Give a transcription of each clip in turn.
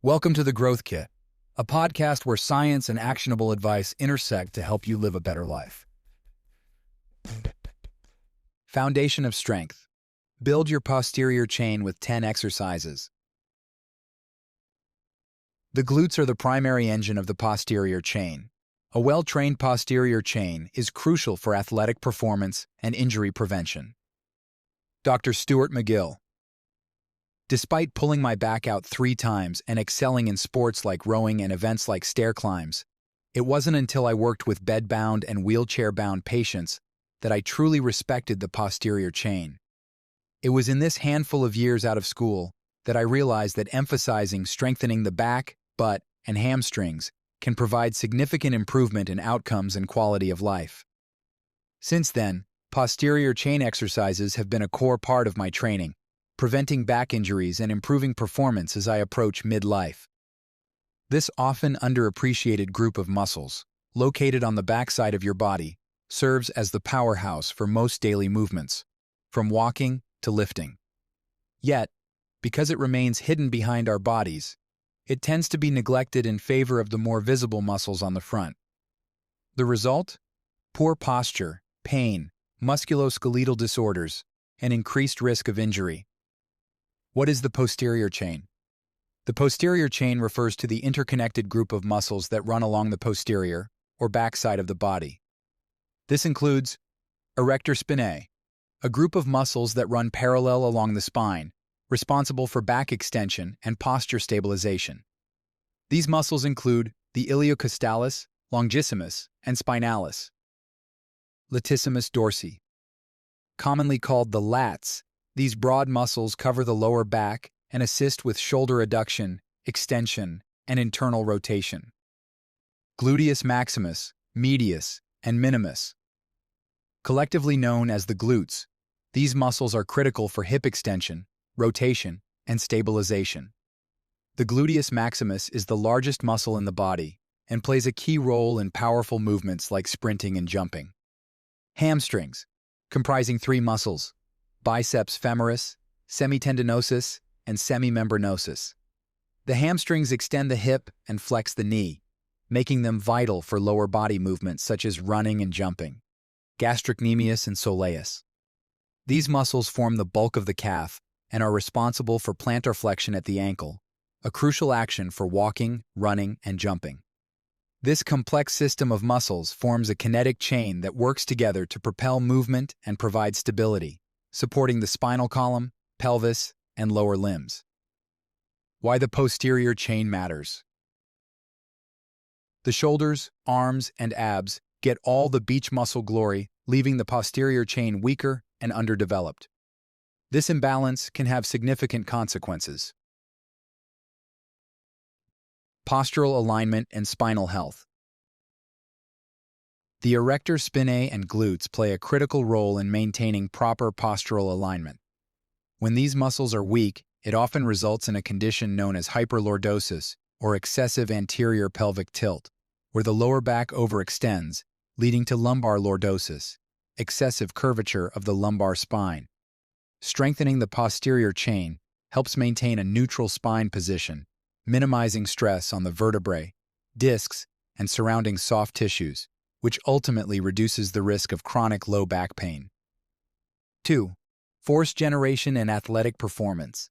Welcome to The Growth Kit, a podcast where science and actionable advice intersect to help you live a better life. Foundation of Strength. Build your posterior chain with 10 exercises. The glutes are the primary engine of the posterior chain. A well-trained posterior chain is crucial for athletic performance and injury prevention. Dr. Stuart McGill. Despite pulling my back out 3 times and excelling in sports like rowing and events like stair climbs, it wasn't until I worked with bed-bound and wheelchair-bound patients that I truly respected the posterior chain. It was in this handful of years out of school that I realized that emphasizing strengthening the back, butt, and hamstrings can provide significant improvement in outcomes and quality of life. Since then, posterior chain exercises have been a core part of my training, preventing back injuries and improving performance as I approach midlife. This often underappreciated group of muscles, located on the backside of your body, serves as the powerhouse for most daily movements, from walking to lifting. Yet, because it remains hidden behind our bodies, it tends to be neglected in favor of the more visible muscles on the front. The result? Poor posture, pain, musculoskeletal disorders, and increased risk of injury. What is the posterior chain? The posterior chain refers to the interconnected group of muscles that run along the posterior, or backside of the body. This includes erector spinae, a group of muscles that run parallel along the spine, responsible for back extension and posture stabilization. These muscles include the iliocostalis, longissimus, and spinalis. Latissimus dorsi. Commonly called the lats, these broad muscles cover the lower back and assist with shoulder adduction, extension, and internal rotation. Gluteus maximus, medius, and minimus. Collectively known as the glutes, these muscles are critical for hip extension, rotation, and stabilization. The gluteus maximus is the largest muscle in the body and plays a key role in powerful movements like sprinting and jumping. Hamstrings, comprising 3 muscles: biceps femoris, semitendinosus, and semimembranosus. The hamstrings extend the hip and flex the knee, making them vital for lower body movements such as running and jumping. Gastrocnemius and soleus. These muscles form the bulk of the calf and are responsible for plantar flexion at the ankle, a crucial action for walking, running, and jumping. This complex system of muscles forms a kinetic chain that works together to propel movement and provide stability, supporting the spinal column, pelvis, and lower limbs. Why the posterior chain matters. The shoulders, arms, and abs get all the beach muscle glory, leaving the posterior chain weaker and underdeveloped. This imbalance can have significant consequences. Postural alignment and spinal health. The erector spinae and glutes play a critical role in maintaining proper postural alignment. When these muscles are weak, it often results in a condition known as hyperlordosis, or excessive anterior pelvic tilt, where the lower back overextends, leading to lumbar lordosis, excessive curvature of the lumbar spine. Strengthening the posterior chain helps maintain a neutral spine position, minimizing stress on the vertebrae, discs, and surrounding soft tissues, which ultimately reduces the risk of chronic low back pain. 2. Force generation and athletic performance.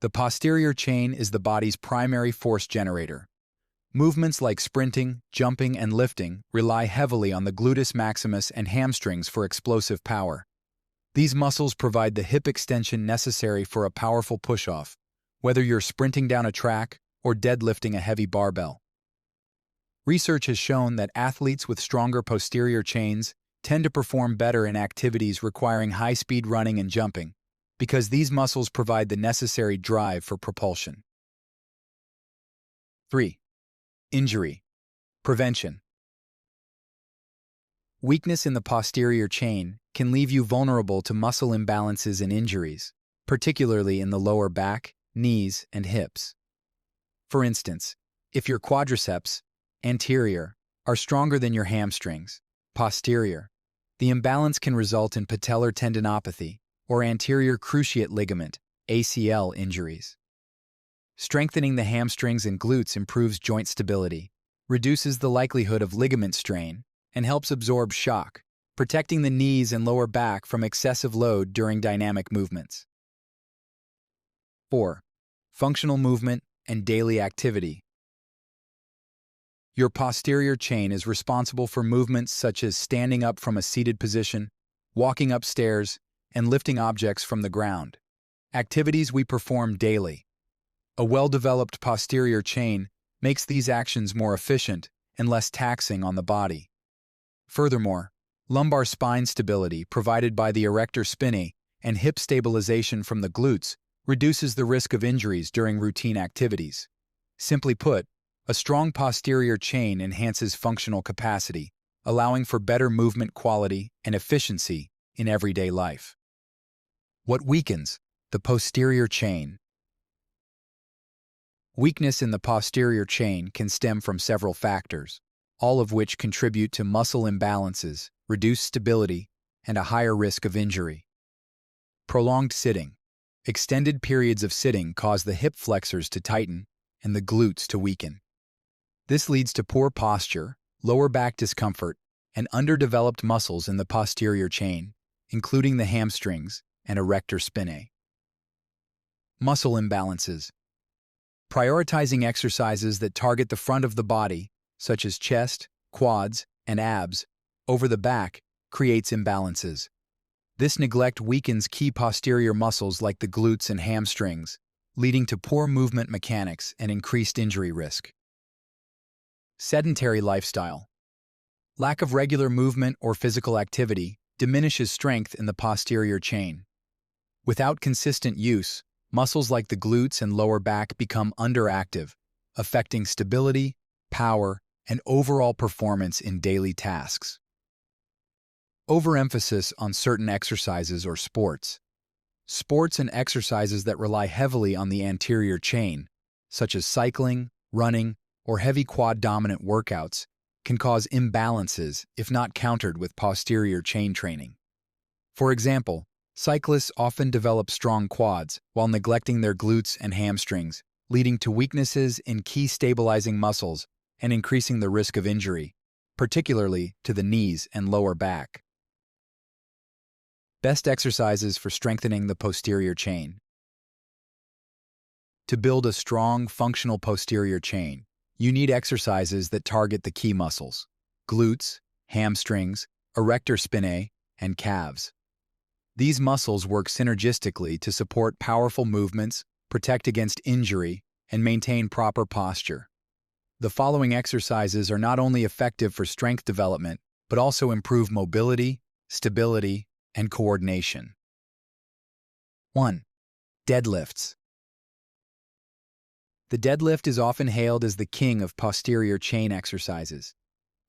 The posterior chain is the body's primary force generator. Movements like sprinting, jumping, and lifting rely heavily on the gluteus maximus and hamstrings for explosive power. These muscles provide the hip extension necessary for a powerful push-off, whether you're sprinting down a track or deadlifting a heavy barbell. Research has shown that athletes with stronger posterior chains tend to perform better in activities requiring high-speed running and jumping, because these muscles provide the necessary drive for propulsion. 3. Injury. Prevention. Weakness in the posterior chain can leave you vulnerable to muscle imbalances and injuries, particularly in the lower back, knees, and hips. For instance, if your quadriceps, anterior, are stronger than your hamstrings, posterior, the imbalance can result in patellar tendinopathy or anterior cruciate ligament, ACL injuries. Strengthening the hamstrings and glutes improves joint stability, reduces the likelihood of ligament strain, and helps absorb shock, protecting the knees and lower back from excessive load during dynamic movements. 4. Functional movement and daily activity. Your posterior chain is responsible for movements such as standing up from a seated position, walking upstairs, and lifting objects from the ground. Activities we perform daily. A well-developed posterior chain makes these actions more efficient and less taxing on the body. Furthermore, lumbar spine stability provided by the erector spinae and hip stabilization from the glutes reduces the risk of injuries during routine activities. Simply put, a strong posterior chain enhances functional capacity, allowing for better movement quality and efficiency in everyday life. What weakens the posterior chain? Weakness in the posterior chain can stem from several factors, all of which contribute to muscle imbalances, reduced stability, and a higher risk of injury. Prolonged sitting. Extended periods of sitting cause the hip flexors to tighten and the glutes to weaken. This leads to poor posture, lower back discomfort, and underdeveloped muscles in the posterior chain, including the hamstrings and erector spinae. Muscle imbalances. Prioritizing exercises that target the front of the body, such as chest, quads, and abs, over the back, creates imbalances. This neglect weakens key posterior muscles like the glutes and hamstrings, leading to poor movement mechanics and increased injury risk. Sedentary lifestyle. Lack of regular movement or physical activity diminishes strength in the posterior chain. Without consistent use, muscles like the glutes and lower back become underactive, affecting stability, power, and overall performance in daily tasks. Overemphasis on certain exercises or sports. Sports and exercises that rely heavily on the anterior chain, such as cycling, running, or heavy quad-dominant workouts, can cause imbalances if not countered with posterior chain training. For example, cyclists often develop strong quads while neglecting their glutes and hamstrings, leading to weaknesses in key stabilizing muscles and increasing the risk of injury, particularly to the knees and lower back. Best exercises for strengthening the posterior chain. To build a strong, functional posterior chain, you need exercises that target the key muscles: glutes, hamstrings, erector spinae, and calves. These muscles work synergistically to support powerful movements, protect against injury, and maintain proper posture. The following exercises are not only effective for strength development, but also improve mobility, stability, and coordination. 1. Deadlifts. The deadlift is often hailed as the king of posterior chain exercises.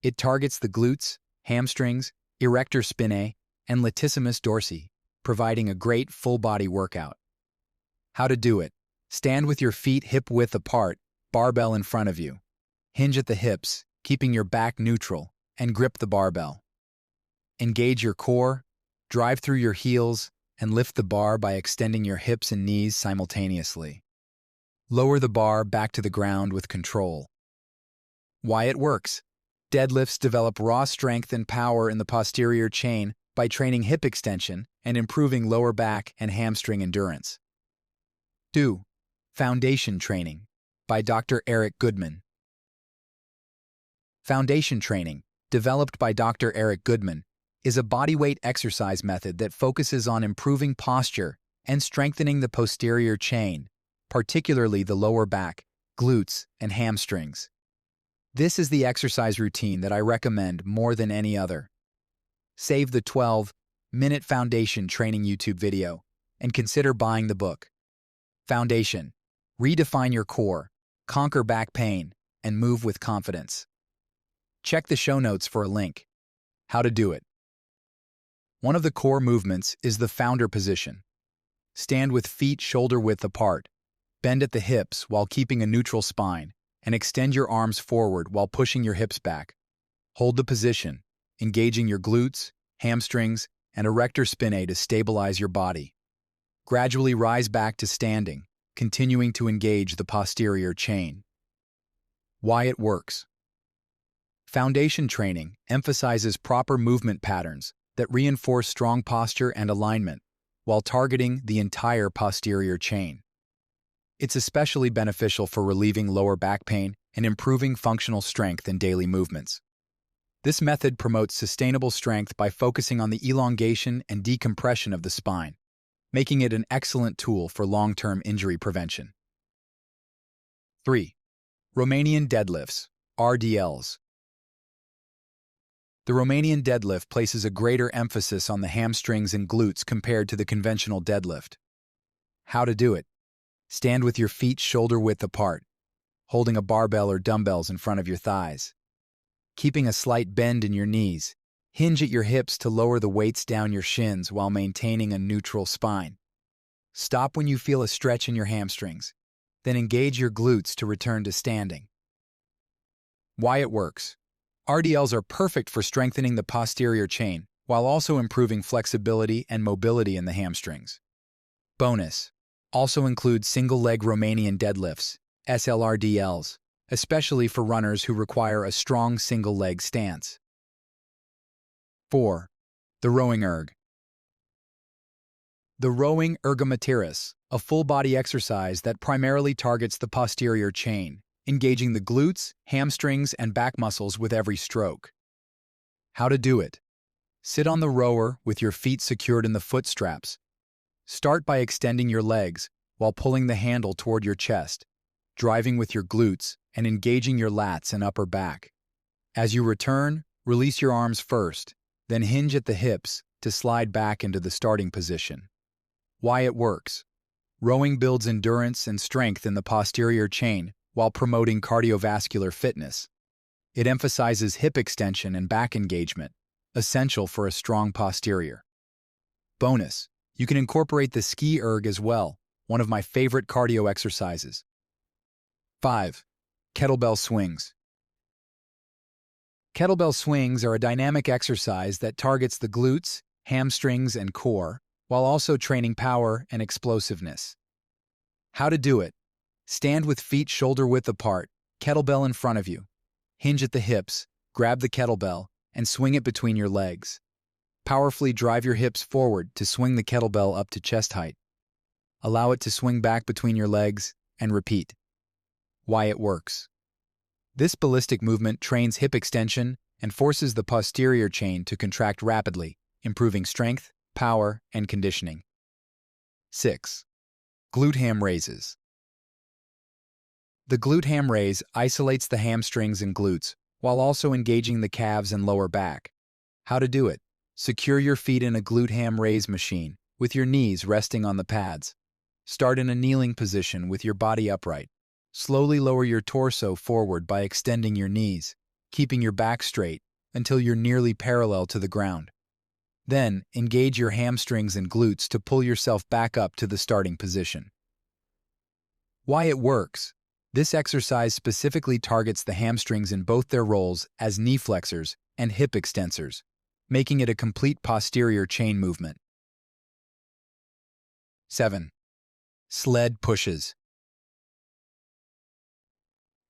It targets the glutes, hamstrings, erector spinae, and latissimus dorsi, providing a great full-body workout. How to do it. Stand with your feet hip-width apart, barbell in front of you. Hinge at the hips, keeping your back neutral, and grip the barbell. Engage your core, drive through your heels, and lift the bar by extending your hips and knees simultaneously. Lower the bar back to the ground with control. Why it works. Deadlifts develop raw strength and power in the posterior chain by training hip extension and improving lower back and hamstring endurance. 2. Foundation training by Dr. Eric Goodman. Foundation training, developed by Dr. Eric Goodman, is a bodyweight exercise method that focuses on improving posture and strengthening the posterior chain, particularly the lower back, glutes, and hamstrings. This is the exercise routine that I recommend more than any other. Save the 12-minute foundation training YouTube video and consider buying the book. Foundation. Redefine your core, conquer back pain, and move with confidence. Check the show notes for a link. How to do it. One of the core movements is the founder position. Stand with feet shoulder-width apart. Bend at the hips while keeping a neutral spine, and extend your arms forward while pushing your hips back. Hold the position, engaging your glutes, hamstrings, and erector spinae to stabilize your body. Gradually rise back to standing, continuing to engage the posterior chain. Why it works. Foundation training emphasizes proper movement patterns that reinforce strong posture and alignment while targeting the entire posterior chain. It's especially beneficial for relieving lower back pain and improving functional strength in daily movements. This method promotes sustainable strength by focusing on the elongation and decompression of the spine, making it an excellent tool for long-term injury prevention. 3. Romanian deadlifts, RDLs. The Romanian deadlift places a greater emphasis on the hamstrings and glutes compared to the conventional deadlift. How to do it. Stand with your feet shoulder-width apart, holding a barbell or dumbbells in front of your thighs. Keeping a slight bend in your knees, hinge at your hips to lower the weights down your shins while maintaining a neutral spine. Stop when you feel a stretch in your hamstrings, then engage your glutes to return to standing. Why it works. RDLs are perfect for strengthening the posterior chain while also improving flexibility and mobility in the hamstrings. Bonus. Also include single-leg Romanian deadlifts, SLRDLs, especially for runners who require a strong single-leg stance. 4. The rowing erg. The rowing ergometeris, a full-body exercise that primarily targets the posterior chain, engaging the glutes, hamstrings, and back muscles with every stroke. How to do it. Sit on the rower with your feet secured in the foot straps. Start by extending your legs while pulling the handle toward your chest, driving with your glutes and engaging your lats and upper back. As you return, release your arms first, then hinge at the hips to slide back into the starting position. Why it works. Rowing builds endurance and strength in the posterior chain while promoting cardiovascular fitness. It emphasizes hip extension and back engagement, essential for a strong posterior. Bonus, you can incorporate the ski erg as well, one of my favorite cardio exercises. 5. Kettlebell swings. Kettlebell swings are a dynamic exercise that targets the glutes, hamstrings, and core, while also training power and explosiveness. How to do it. Stand with feet shoulder-width apart, kettlebell in front of you. Hinge at the hips, grab the kettlebell, and swing it between your legs. Powerfully drive your hips forward to swing the kettlebell up to chest height. Allow it to swing back between your legs, and repeat. Why it works. This ballistic movement trains hip extension and forces the posterior chain to contract rapidly, improving strength, power, and conditioning. 6. Glute ham raises. The glute ham raise isolates the hamstrings and glutes while also engaging the calves and lower back. How to do it. Secure your feet in a glute ham raise machine with your knees resting on the pads. Start in a kneeling position with your body upright. Slowly lower your torso forward by extending your knees, keeping your back straight until you're nearly parallel to the ground. Then, engage your hamstrings and glutes to pull yourself back up to the starting position. Why it works. This exercise specifically targets the hamstrings in both their roles as knee flexors and hip extensors, making it a complete posterior chain movement. 7. Sled pushes.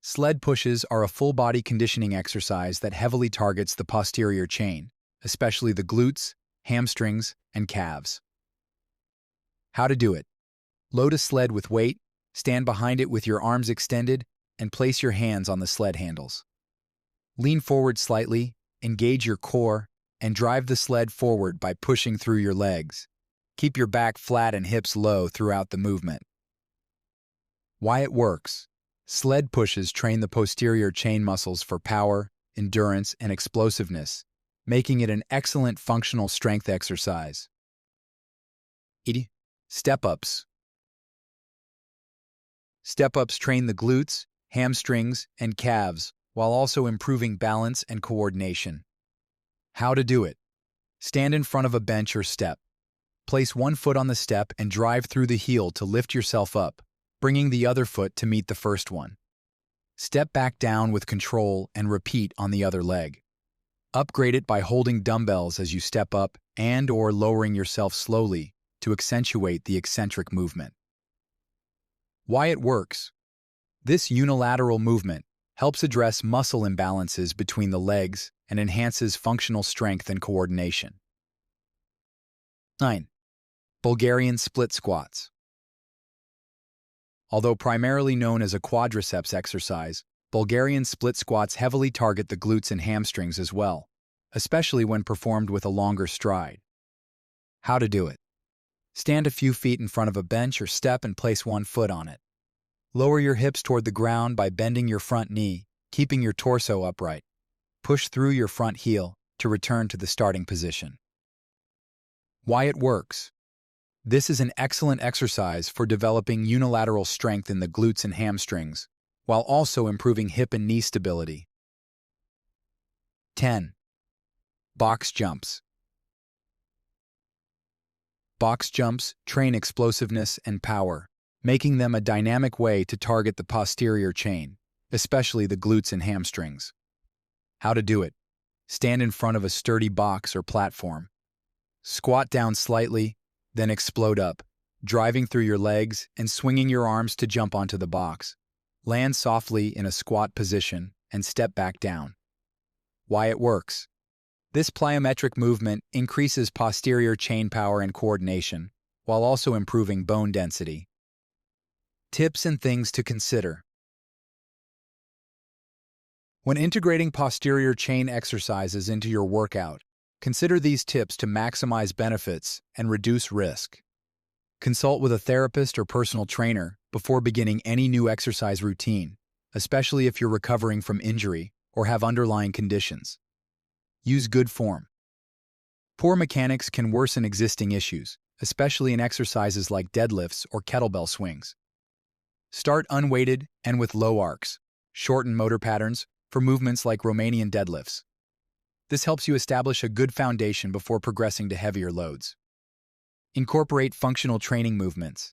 Sled pushes are a full-body conditioning exercise that heavily targets the posterior chain, especially the glutes, hamstrings, and calves. How to do it. Load a sled with weight, stand behind it with your arms extended, and place your hands on the sled handles. Lean forward slightly, engage your core, and drive the sled forward by pushing through your legs. Keep your back flat and hips low throughout the movement. Why it works. Sled pushes train the posterior chain muscles for power, endurance, and explosiveness, making it an excellent functional strength exercise. Step-ups. Step-ups train the glutes, hamstrings, and calves while also improving balance and coordination. How to do it. Stand in front of a bench or step. Place one foot on the step and drive through the heel to lift yourself up, bringing the other foot to meet the first one. Step back down with control and repeat on the other leg. Upgrade it by holding dumbbells as you step up and/or lowering yourself slowly to accentuate the eccentric movement. Why it works. This unilateral movement helps address muscle imbalances between the legs and enhances functional strength and coordination. 9. Bulgarian split squats. Although primarily known as a quadriceps exercise, Bulgarian split squats heavily target the glutes and hamstrings as well, especially when performed with a longer stride. How to do it. Stand a few feet in front of a bench or step and place one foot on it. Lower your hips toward the ground by bending your front knee, keeping your torso upright. Push through your front heel to return to the starting position. Why it works. This is an excellent exercise for developing unilateral strength in the glutes and hamstrings, while also improving hip and knee stability. 10. Box jumps. Box jumps train explosiveness and power, making them a dynamic way to target the posterior chain, especially the glutes and hamstrings. How to do it. Stand in front of a sturdy box or platform. Squat down slightly, then explode up, driving through your legs and swinging your arms to jump onto the box. Land softly in a squat position and step back down. Why it works. This plyometric movement increases posterior chain power and coordination, while also improving bone density. Tips and things to consider. When integrating posterior chain exercises into your workout, consider these tips to maximize benefits and reduce risk. Consult with a therapist or personal trainer before beginning any new exercise routine, especially if you're recovering from injury or have underlying conditions. Use good form. Poor mechanics can worsen existing issues, especially in exercises like deadlifts or kettlebell swings. Start unweighted and with low arcs. Shorten motor patterns for movements like Romanian deadlifts. This helps you establish a good foundation before progressing to heavier loads. Incorporate functional training movements.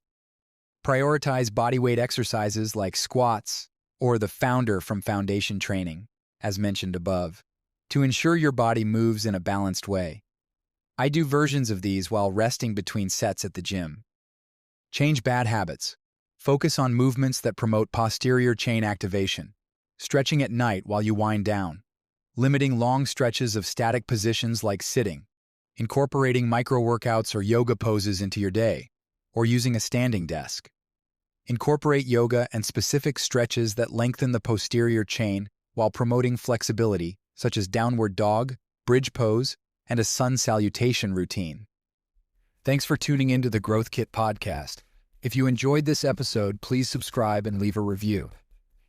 Prioritize bodyweight exercises like squats or the founder from foundation training, as mentioned above, to ensure your body moves in a balanced way. I do versions of these while resting between sets at the gym. Change bad habits. Focus on movements that promote posterior chain activation. Stretching at night while you wind down. Limiting long stretches of static positions like sitting. Incorporating micro-workouts or yoga poses into your day, or using a standing desk. Incorporate yoga and specific stretches that lengthen the posterior chain while promoting flexibility, such as downward dog, bridge pose, and a sun salutation routine. Thanks for tuning into the Growth Kit podcast. If you enjoyed this episode, please subscribe and leave a review.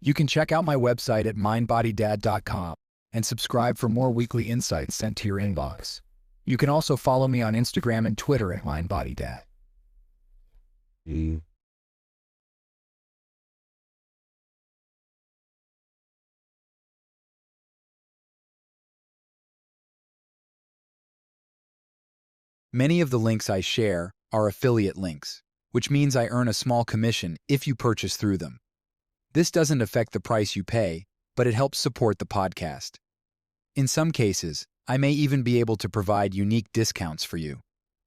You can check out my website at MindBodyDad.com and subscribe for more weekly insights sent to your inbox. You can also follow me on Instagram and Twitter at MindBodyDad. Many of the links I share are affiliate links, which means I earn a small commission if you purchase through them. This doesn't affect the price you pay, but it helps support the podcast. In some cases, I may even be able to provide unique discounts for you.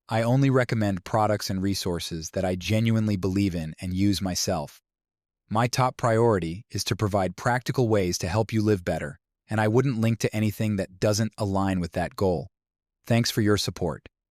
I only recommend products and resources that I genuinely believe in and use myself. My top priority is to provide practical ways to help you live better, and I wouldn't link to anything that doesn't align with that goal. Thanks for your support.